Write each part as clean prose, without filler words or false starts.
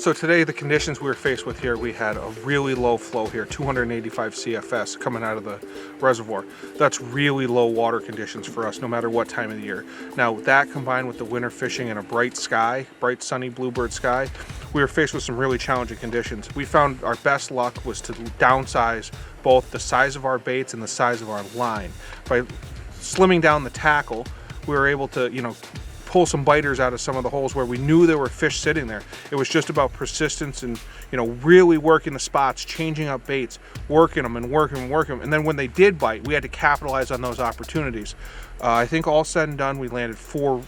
So today the conditions we were faced with here, we had a really low flow here, 285 CFS coming out of the reservoir. That's really low water conditions for us no matter what time of the year. Now that combined with the winter fishing in a bright sky, bright sunny bluebird sky, we were faced with some really challenging conditions. We found our best luck was to downsize both the size of our baits and the size of our line. By slimming down the tackle, we were able to, pull some biters out of some of the holes where we knew there were fish sitting there. It was just about persistence and, really working the spots, changing up baits, working them and working them. And then when they did bite, we had to capitalize on those opportunities. I think all said and done, we landed 4,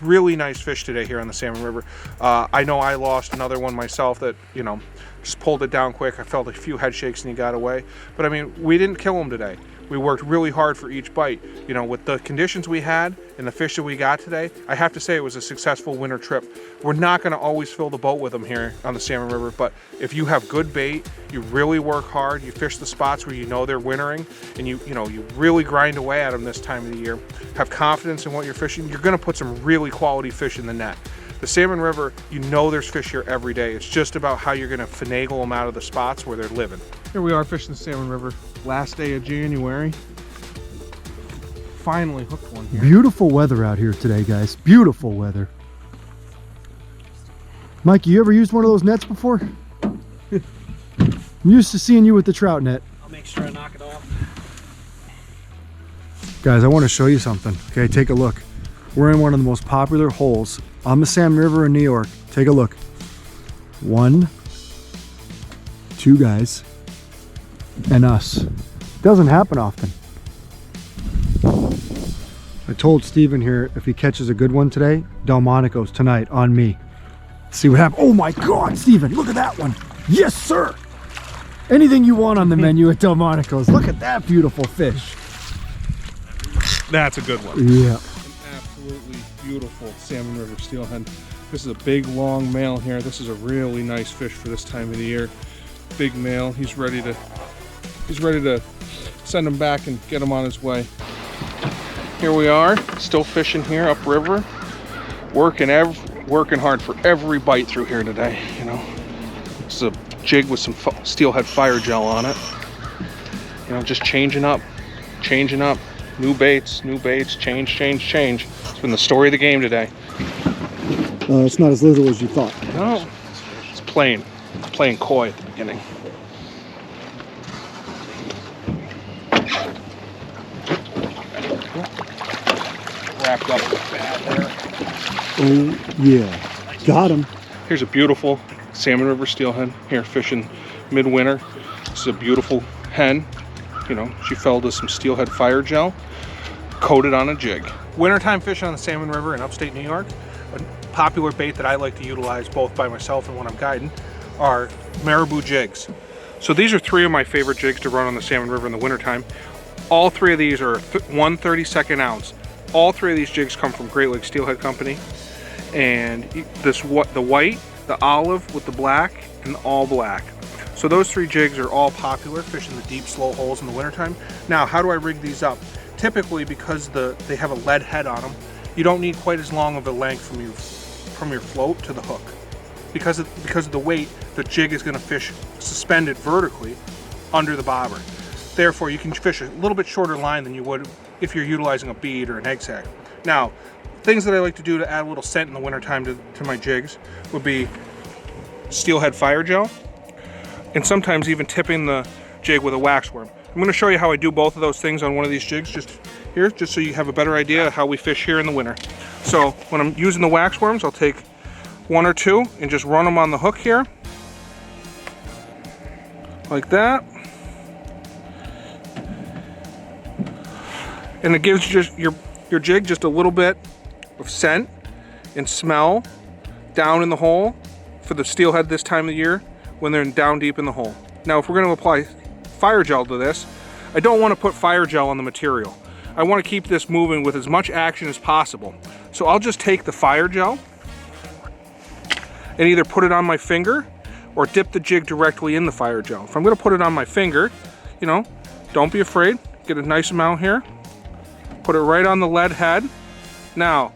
really nice fish today here on the Salmon River. I know I lost another one myself that, just pulled it down quick. I felt a few head shakes and he got away. But I mean, we didn't kill him today. We worked really hard for each bite. With the conditions we had and the fish that we got today, I have to say it was a successful winter trip. We're not gonna always fill the boat with them here on the Salmon River, but if you have good bait, you really work hard, you fish the spots where they're wintering, and you really grind away at them this time of the year, have confidence in what you're fishing, you're gonna put some really quality fish in the net. The Salmon River, there's fish here every day. It's just about how you're gonna finagle them out of the spots where they're living. Here we are fishing the Salmon River, last day of January. Finally hooked one here. Beautiful weather out here today, guys. Beautiful weather. Mike, you ever used one of those nets before? I'm used to seeing you with the trout net. I'll make sure I knock it off. Guys, I want to show you something. Okay, take a look. We're in one of the most popular holes on the Salmon River in New York. Take a look. 1, 2 guys, and us. Doesn't happen often. I told Steven here if he catches a good one today, Delmonico's tonight on me. See what happens. Oh my God, Steven, look at that one. Yes, sir. Anything you want on the menu at Delmonico's. Look at that beautiful fish. That's a good one. Yeah. An absolutely beautiful Salmon River Steelhead. This is a big, long male here. This is a really nice fish for this time of the year. Big male. He's ready to send him back and get him on his way. Here we are, still fishing here upriver, working hard for every bite through here today. It's a jig with some Steelhead fire gel on it. Just changing up, new baits, change. It's been the story of the game today. It's not as little as you thought. No, it's playing coy at the beginning. Wrapped up bad there. Oh yeah, got him. Here's a beautiful Salmon River Steelhead here fishing midwinter. This is a beautiful hen. She fell to some Steelhead fire gel, coated on a jig. Wintertime fishing on the Salmon River in upstate New York, a popular bait that I like to utilize both by myself and when I'm guiding, are marabou jigs. So these are 3 of my favorite jigs to run on the Salmon River in the wintertime. All 3 of these are 1 32nd ounce. All 3 of these jigs come from Great Lakes Steelhead Company. And the white, the olive with the black, and the all black. So those 3 jigs are all popular, fishing the deep, slow holes in the wintertime. Now, how do I rig these up? Typically, because they have a lead head on them, you don't need quite as long of a length from your float to the hook. Because of the weight, the jig is going to fish suspended vertically under the bobber. Therefore, you can fish a little bit shorter line than you would if you're utilizing a bead or an egg sac. Now, things that I like to do to add a little scent in the wintertime to my jigs would be Steelhead fire gel, and sometimes even tipping the jig with a waxworm. I'm going to show you how I do both of those things on one of these jigs just so you have a better idea of how we fish here in the winter. So when I'm using the waxworms, I'll take 1 or 2 and just run them on the hook here, like that. And it gives just your jig just a little bit of scent and smell down in the hole for the steelhead this time of the year when they're down deep in the hole. Now, if we're going to apply fire gel to this, I don't want to put fire gel on the material. I want to keep this moving with as much action as possible. So I'll just take the fire gel and either put it on my finger or dip the jig directly in the fire gel. If I'm going to put it on my finger, don't be afraid. Get a nice amount here. Put it right on the lead head. Now,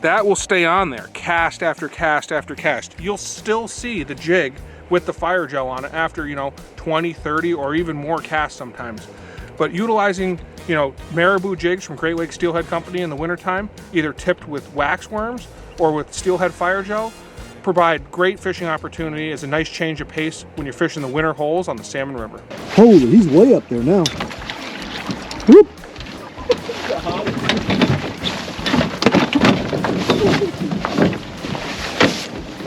that will stay on there, cast after cast after cast. You'll still see the jig with the fire gel on it after, you know, 20, 30, or even more casts sometimes. But utilizing, you know, marabou jigs from Great Lakes Steelhead Company in the wintertime, either tipped with wax worms or with steelhead fire gel, provide great fishing opportunity as a nice change of pace when you're fishing the winter holes on the Salmon River. Holy, he's way up there now. Whoop.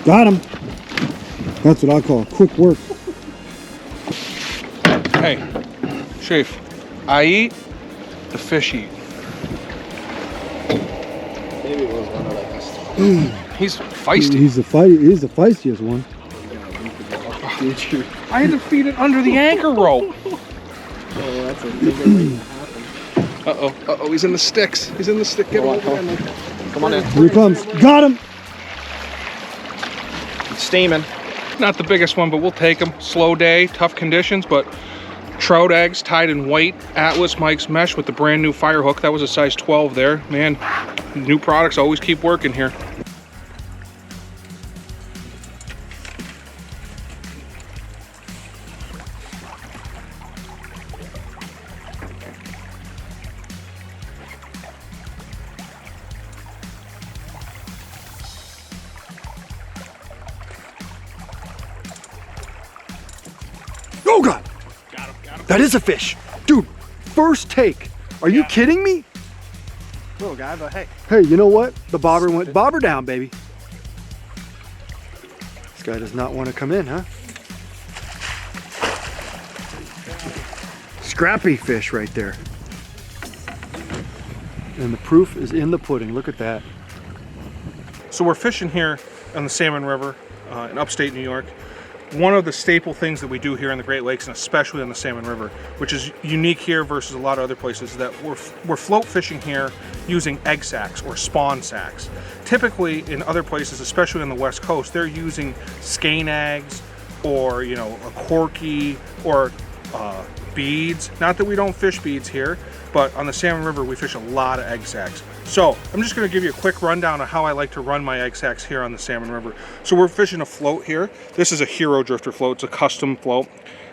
Got him. That's what I call quick work. Hey, Chief, I eat, the fish eat. Maybe it was one of like He's feisty. He's the feistiest one. I had to feed it under the anchor rope. Oh, that's a big thing to happen. Uh-oh, he's in the sticks. He's in the stick. Get him over there. Come on in. Here he comes. Got him. Steaming. Not the biggest one, but we'll take him. Slow day, tough conditions, but trout eggs tied in white Atlas Mike's mesh with the brand new fire hook. That was a size 12 there. Man, new products always keep working here. Oh God. Got him. That is a fish. Dude, first take. Are you kidding me? Little guy, but hey. Hey, you know what? The bobber went bobber down, baby. This guy does not want to come in, huh? Scrappy fish right there. And the proof is in the pudding. Look at that. So we're fishing here on the Salmon River in upstate New York. One of the staple things that we do here in the Great Lakes, and especially on the Salmon River, which is unique here versus a lot of other places, is that we're float fishing here using egg sacs or spawn sacs. Typically in other places, especially on the West Coast, they're using skein eggs or, you know, a corky or beads. Not that we don't fish beads here, but on the Salmon River we fish a lot of egg sacs. So I'm just going to give you a quick rundown of how I like to run my egg sacs here on the Salmon River. So we're fishing a float here. This is a Hero Drifter float. It's a custom float.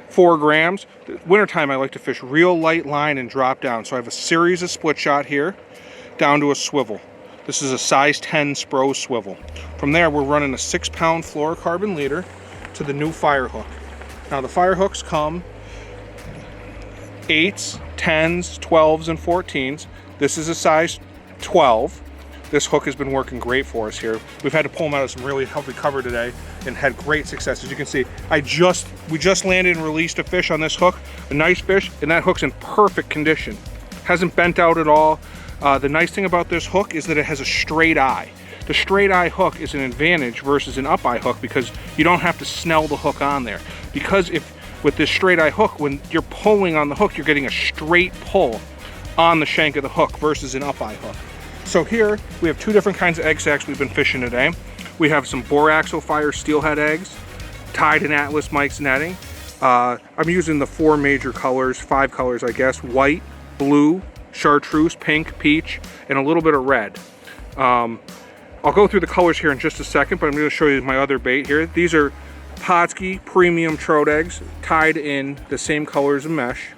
4 grams. Wintertime I like to fish real light line and drop down. So I have a series of split shot here down to a swivel. This is a size 10 Spro swivel. From there we're running a 6-pound fluorocarbon leader to the new fire hook. Now the fire hooks come 8s, 10s, 12s, and 14s. This is a size 12. This hook has been working great for us here. We've had to pull them out of some really healthy cover today and had great success. As you can see, we just landed and released a fish on this hook, a nice fish, and that hook's in perfect condition. Hasn't bent out at all. The nice thing about this hook is that it has a straight eye. The straight eye hook is an advantage versus an up eye hook because you don't have to snell the hook on there. Because with this straight eye hook, when you're pulling on the hook, you're getting a straight pull on the shank of the hook versus an up eye hook. So here we have 2 different kinds of egg sacs we've been fishing today. We have some boraxo fire steelhead eggs tied in Atlas Mike's netting. I'm using the 4 major colors, 5 colors I guess: white, blue, chartreuse, pink, peach, and a little bit of red. I'll go through the colors here in just a second, but I'm going to show you my other bait here. These are Pautzke premium trout eggs tied in the same colors of mesh.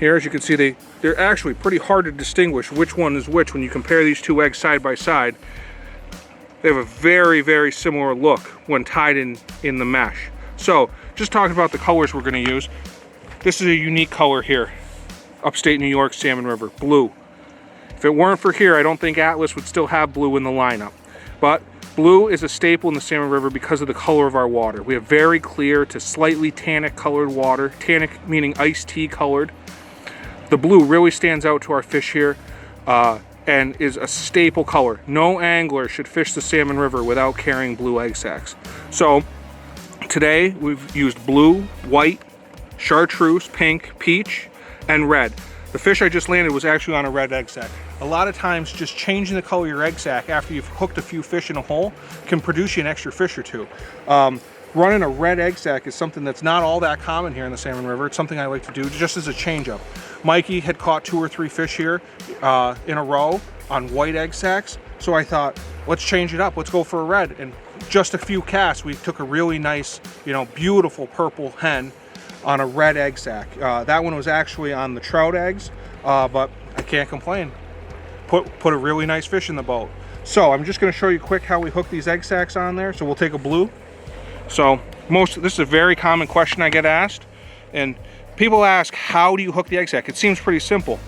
Here, as you can see, they're actually pretty hard to distinguish which one is which when you compare these 2 eggs side by side. They have a very, very similar look when tied in the mesh. So, just talking about the colors we're going to use. This is a unique color here. Upstate New York Salmon River, blue. If it weren't for here, I don't think Atlas would still have blue in the lineup. But blue is a staple in the Salmon River because of the color of our water. We have very clear to slightly tannic colored water. Tannic meaning iced tea colored. The blue really stands out to our fish here and is a staple color. No angler should fish the Salmon River without carrying blue egg sacs. So today we've used blue, white, chartreuse, pink, peach, and red. The fish I just landed was actually on a red egg sac. A lot of times just changing the color of your egg sac after you've hooked a few fish in a hole can produce you an extra fish or 2. Running a red egg sac is something that's not all that common here in the Salmon River. It's something I like to do just as a change up. Mikey had caught 2 or 3 fish here in a row on white egg sacs. So I thought, let's change it up. Let's go for a red. And just a few casts, we took a really nice, you know, beautiful purple hen on a red egg sac. That one was actually on the trout eggs, but I can't complain. Put a really nice fish in the boat. So I'm just going to show you quick how we hook these egg sacs on there. So we'll take a blue. So this is a very common question I get asked, and people ask, how do you hook the egg sac? It seems pretty simple.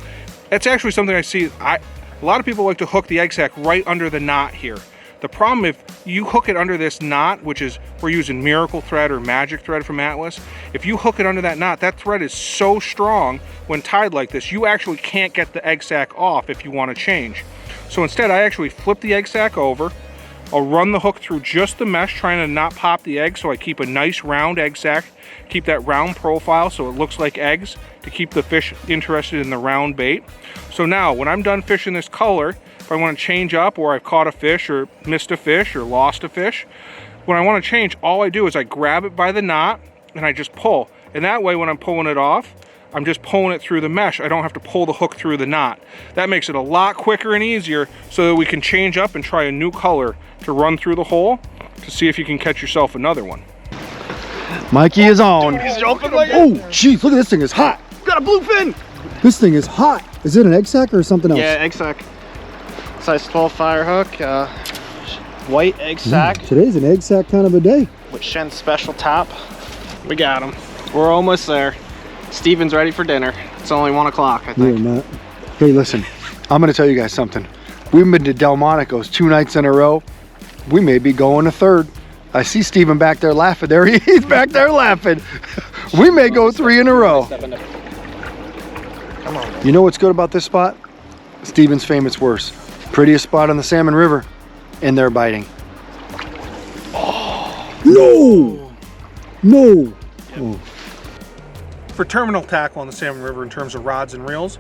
It's actually something I see. A lot of people like to hook the egg sac right under the knot here. The problem, if you hook it under this knot, which is, we're using miracle thread or magic thread from Atlas, if you hook it under that knot, that thread is so strong when tied like this, you actually can't get the egg sac off if you want to change. So instead, I actually flip the egg sac over. I'll run the hook through just the mesh, trying to not pop the egg, so I keep a nice round egg sac, keep that round profile so it looks like eggs, to keep the fish interested in the round bait. So now, when I'm done fishing this color, if I want to change up, or I've caught a fish or missed a fish or lost a fish, when I want to change, all I do is I grab it by the knot and I just pull. And that way, when I'm pulling it off, I'm just pulling it through the mesh. I don't have to pull the hook through the knot. That makes it a lot quicker and easier, so that we can change up and try a new color to run through the hole to see if you can catch yourself another one. Mikey is on. Dude, he's jumping like Oh, jeez, look at this thing, is hot. got a blue fin. This thing is hot. Is it an egg sac or something else? Yeah, egg sac. Size 12 fire hook. White egg sac Today's an egg sac kind of a day. with Shen's special top. We got him. We're almost there. Steven's ready for dinner. It's only 1 o'clock, I think. Not. Hey, listen, I'm gonna tell you guys something. We've been to Delmonico's 2 nights in a row. We may be going a third. I see Steven back there laughing. There he's back there laughing. We may go 3 in a row. Come on. You know what's good about this spot? Steven's famous worst. Prettiest spot on the Salmon River, and they're biting. Oh. No! No! Oh. For terminal tackle on the Salmon River in terms of rods and reels,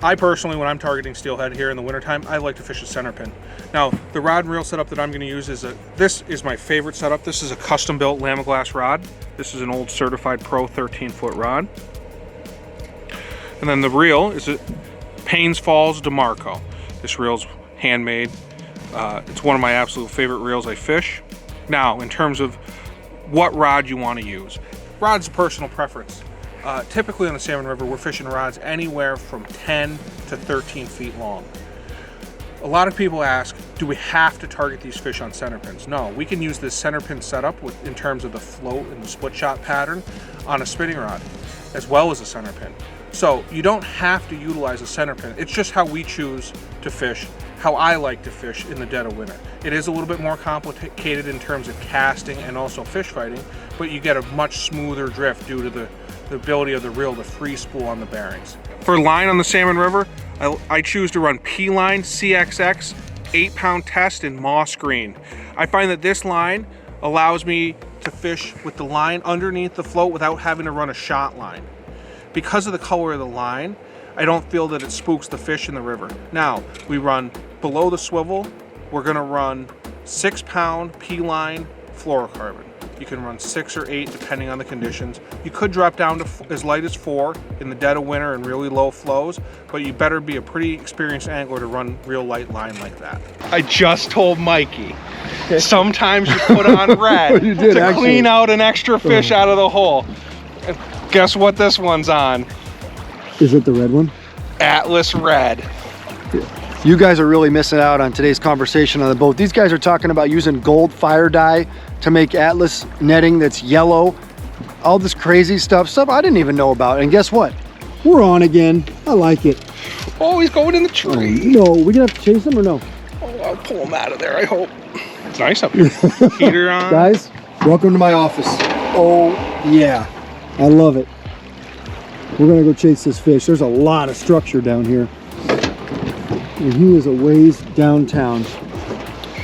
I personally, when I'm targeting steelhead here in the wintertime, I like to fish a center pin. Now, the rod and reel setup that I'm going to use is this is my favorite setup. This is a custom built Lamiglass rod. This is an old certified pro 13-foot rod. And then the reel is a Paynes Falls DeMarco. This reel's handmade. It's one of my absolute favorite reels I fish. Now, in terms of what rod you want to use, rod's a personal preference. Typically on the Salmon River, we're fishing rods anywhere from 10 to 13 feet long. A lot of people ask, do we have to target these fish on center pins? No, we can use this center pin setup in terms of the float and the split shot pattern on a spinning rod, as well as a center pin. So you don't have to utilize a center pin. It's just how we choose to fish, how I like to fish in the dead of winter. It is a little bit more complicated in terms of casting and also fish fighting, but you get a much smoother drift due to the ability of the reel to free spool on the bearings. For line on the Salmon River, I choose to run P-line CXX 8-pound test in moss green. I find that this line allows me to fish with the line underneath the float without having to run a shot line. Because of the color of the line, I don't feel that it spooks the fish in the river. Now, we run below the swivel, we're gonna run 6-pound P-line fluorocarbon. You can run 6 or 8 depending on the conditions. You could drop down to as light as 4 in the dead of winter and really low flows, but you better be a pretty experienced angler to run real light line like that. I just told Mikey, sometimes you put on red You did, to actually. clean out an extra fish out of the hole. And guess what this one's on? Is it the red one? Atlas Red. You guys are really missing out on today's conversation on the boat. These guys are talking about using gold fire dye to make Atlas netting that's yellow. All this crazy stuff I didn't even know about. And guess what? We're on again. I like it. Oh, he's going in the tree. No, we gonna have to chase him or no? Oh, I'll pull him out of there, I hope. It's nice up here. Heater on. Guys, welcome to my office. Oh, yeah. I love it. We're gonna go chase this fish. There's a lot of structure down here. And he is a ways downtown.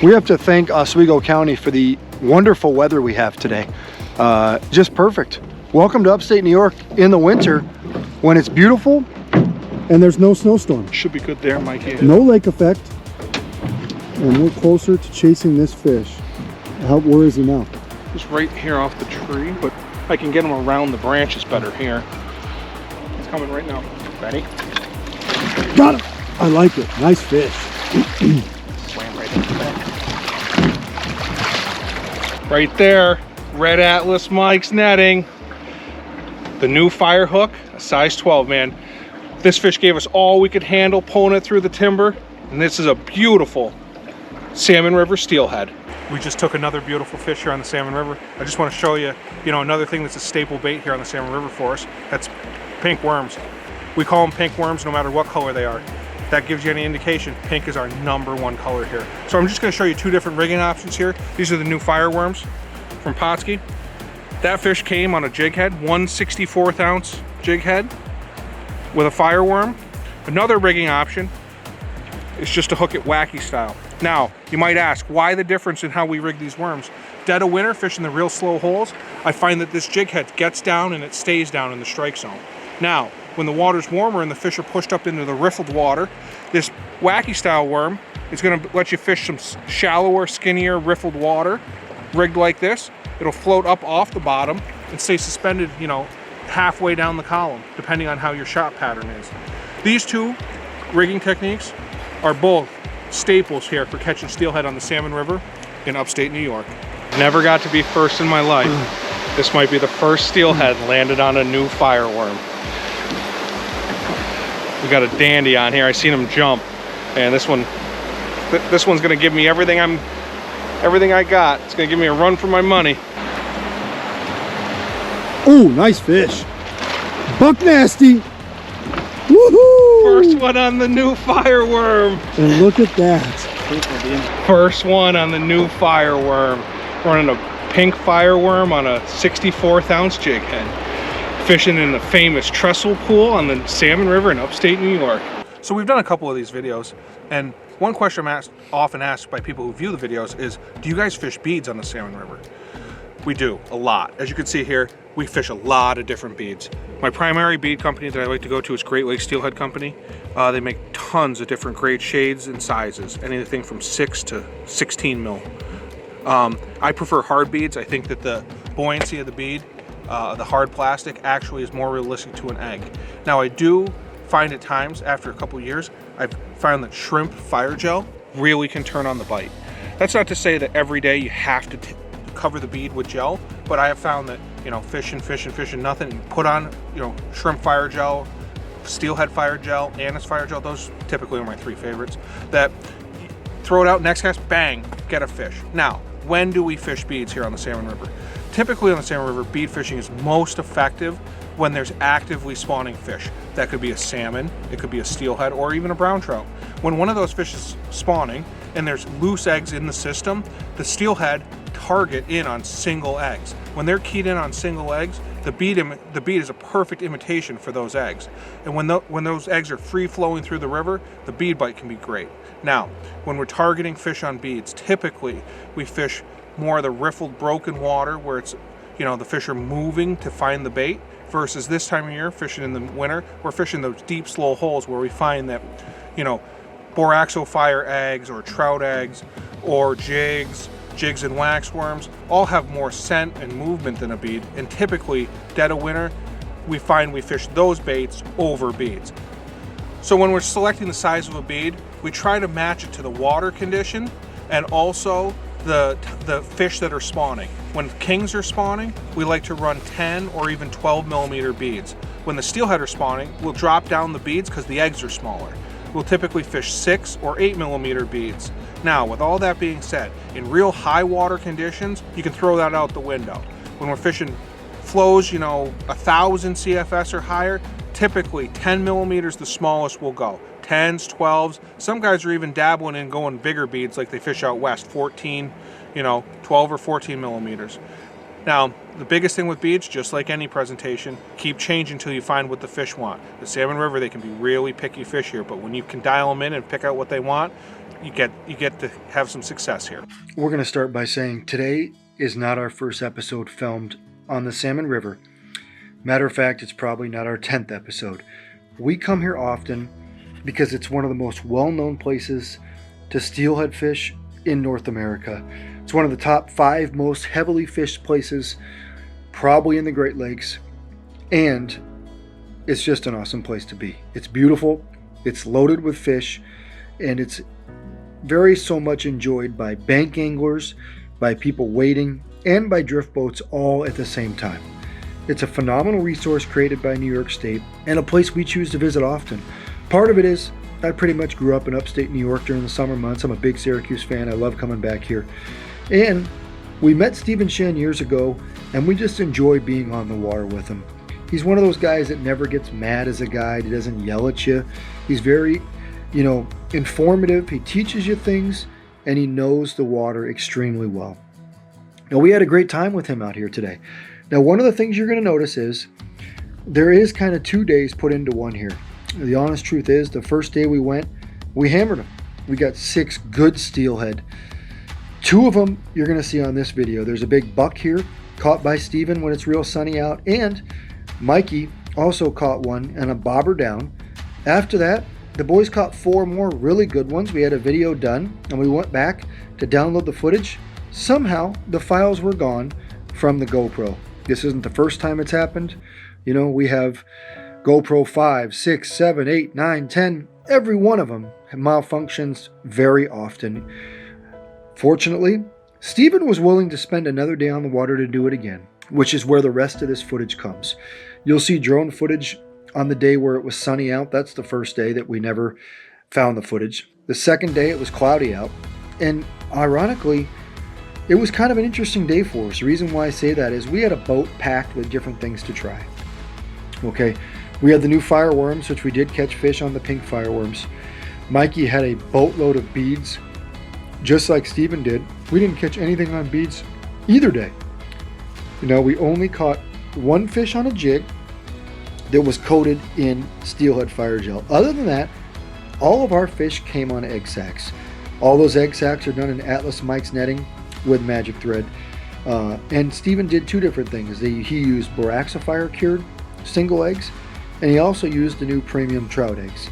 We have to thank Oswego County for the wonderful weather we have today. Just perfect. Welcome to upstate New York in the winter when it's beautiful and there's no snowstorm. Should be good there, Mikey. No lake effect. And we're closer to chasing this fish. Where is he now? He's right here off the tree, but I can get him around the branches better here. He's coming right now. Ready? Got him! I like it. Nice fish. Right there, Red Atlas Mike's netting. The new fire hook, a size 12, man. This fish gave us all we could handle pulling it through the timber. And this is a beautiful Salmon River Steelhead. We just took another beautiful fish here on the Salmon River. I just want to show you, another thing that's a staple bait here on the Salmon River for us. That's pink worms. We call them pink worms no matter what color they are. That gives you any indication, pink is our #1 color here. So I'm just going to show you two different rigging options here. These are the new fireworms from Pautzke. That fish came on a jig head, 1/64th ounce jig head with a fireworm. Another rigging option is just to hook it wacky style. Now, you might ask, why the difference in how we rig these worms? Dead of winter, fishing the real slow holes, I find that this jig head gets down and it stays down in the strike zone. Now, when the water's warmer and the fish are pushed up into the riffled water, this wacky style worm is gonna let you fish some shallower, skinnier, riffled water, rigged like this. It'll float up off the bottom and stay suspended, halfway down the column, depending on how your shot pattern is. These two rigging techniques are both staples here for catching steelhead on the Salmon River in upstate New York. Never got to be first in my life. This might be the first steelhead landed on a new fireworm. We got a dandy on here. I seen him jump, and this one's gonna give me everything I got. It's gonna give me a run for my money. Oh, nice fish. Buck nasty. Woohoo! First one on the new fireworm. And look at that. First one on the new fireworm. Running a pink fireworm on a 64th ounce jig head. Fishing in the famous trestle pool on the Salmon River in upstate New York. So we've done a couple of these videos, and one question I'm often asked by people who view the videos is, do you guys fish beads on the Salmon River? We do, a lot. As you can see here, we fish a lot of different beads. My primary bead company that I like to go to is Great Lakes Steelhead Company. They make tons of different grade shades and sizes, anything from 6 to 16 mil. I prefer hard beads. I think that the buoyancy of the bead, the hard plastic, actually is more realistic to an egg. Now, I do find at times, after a couple years, I've found that shrimp fire gel really can turn on the bite. That's not to say that every day you have to cover the bead with gel, but I have found that, fishing nothing, and put on, shrimp fire gel, steelhead fire gel, anise fire gel, those typically are my 3 favorites, that throw it out, next cast, bang, get a fish. Now, when do we fish beads here on the Salmon River? Typically on the Salmon River, bead fishing is most effective when there's actively spawning fish. That could be a salmon, it could be a steelhead, or even a brown trout. When one of those fish is spawning and there's loose eggs in the system, the steelhead target in on single eggs. When they're keyed in on single eggs, the bead is a perfect imitation for those eggs. And when those eggs are free flowing through the river, the bead bite can be great. Now, when we're targeting fish on beads, typically we fish more of the riffled broken water where it's, the fish are moving to find the bait, versus this time of year, fishing in the winter, we're fishing those deep, slow holes where we find that, boraxofire eggs or trout eggs or jigs and waxworms all have more scent and movement than a bead, and typically, dead of winter, we find we fish those baits over beads. So when we're selecting the size of a bead, we try to match it to the water condition and also the fish that are spawning. When kings are spawning, we like to run 10 or even 12 millimeter beads. When the steelhead are spawning, we'll drop down the beads because the eggs are smaller. We'll typically fish 6 or 8 millimeter beads. Now, with all that being said, in real high water conditions, you can throw that out the window. When we're fishing flows, 1,000 CFS or higher, typically 10 millimeters the smallest will go. 10s, 12s, some guys are even dabbling in going bigger beads like they fish out west, 14, 12 or 14 millimeters. Now, the biggest thing with beads, just like any presentation, keep changing until you find what the fish want. The Salmon River, they can be really picky fish here, but when you can dial them in and pick out what they want, you get to have some success here. We're going to start by saying today is not our first episode filmed on the Salmon River. Matter of fact, it's probably not our 10th episode. We come here often because it's one of the most well-known places to steelhead fish in North America. It's one of the top 5 most heavily fished places, probably in the Great Lakes, and it's just an awesome place to be. It's beautiful, it's loaded with fish, and it's very so much enjoyed by bank anglers, by people waiting, and by drift boats all at the same time. It's a phenomenal resource created by New York State and a place we choose to visit often. Part of it is I pretty much grew up in upstate New York during the summer months. I'm a big Syracuse fan. I love coming back here. And we met Stephen Shen years ago, and we just enjoy being on the water with him. He's one of those guys that never gets mad as a guide. He doesn't yell at you. He's very, informative. He teaches you things, and he knows the water extremely well. Now, we had a great time with him out here today. Now, one of the things you're going to notice is there is kind of 2 days put into one here. The honest truth is, the first day we went, we hammered them. We got 6 good steelhead. 2 of them you're going to see on this video. There's a big buck here, caught by Steven when it's real sunny out, and Mikey also caught one and a bobber down. After that, the boys caught 4 more really good ones. We had a video done, and we went back to download the footage. Somehow, the files were gone from the GoPro. This isn't the first time it's happened. We have GoPro 5, 6, 7, 8, 9, 10. Every one of them malfunctions very often. Fortunately, Steven was willing to spend another day on the water to do it again, which is where the rest of this footage comes. You'll see drone footage on the day where it was sunny out. That's the first day that we never found the footage. The second day it was cloudy out. And ironically, it was kind of an interesting day for us. The reason why I say that is we had a boat packed with different things to try. Okay, we had the new fireworms, which we did catch fish on the pink fireworms. Mikey had a boatload of beads, just like Steven did. We didn't catch anything on beads either day. We only caught 1 fish on a jig that was coated in steelhead fire gel. Other than that, all of our fish came on egg sacks. All those egg sacks are done in Atlas Mike's netting with magic thread. And Steven did 2 different things. He used boraxifier cured single eggs, and he also used the new premium trout eggs.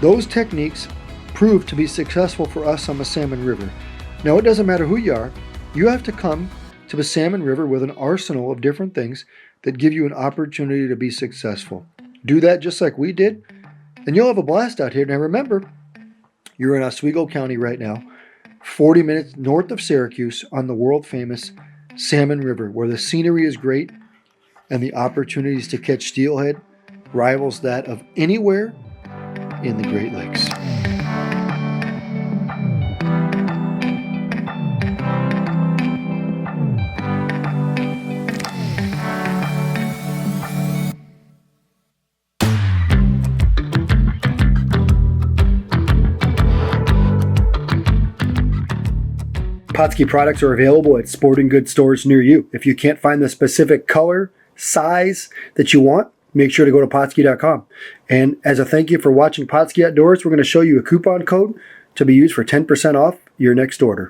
Those techniques proved to be successful for us on the Salmon River. Now, it doesn't matter who you are, you have to come to the Salmon River with an arsenal of different things that give you an opportunity to be successful. Do that just like we did, and you'll have a blast out here. Now remember, you're in Oswego County right now, 40 minutes north of Syracuse on the world-famous Salmon River, where the scenery is great and the opportunities to catch steelhead rivals that of anywhere in the Great Lakes. Pautzke products are available at sporting goods stores near you. If you can't find the specific color, size that you want, make sure to go to Pautzke.com. And as a thank you for watching Pautzke Outdoors, we're going to show you a coupon code to be used for 10% off your next order.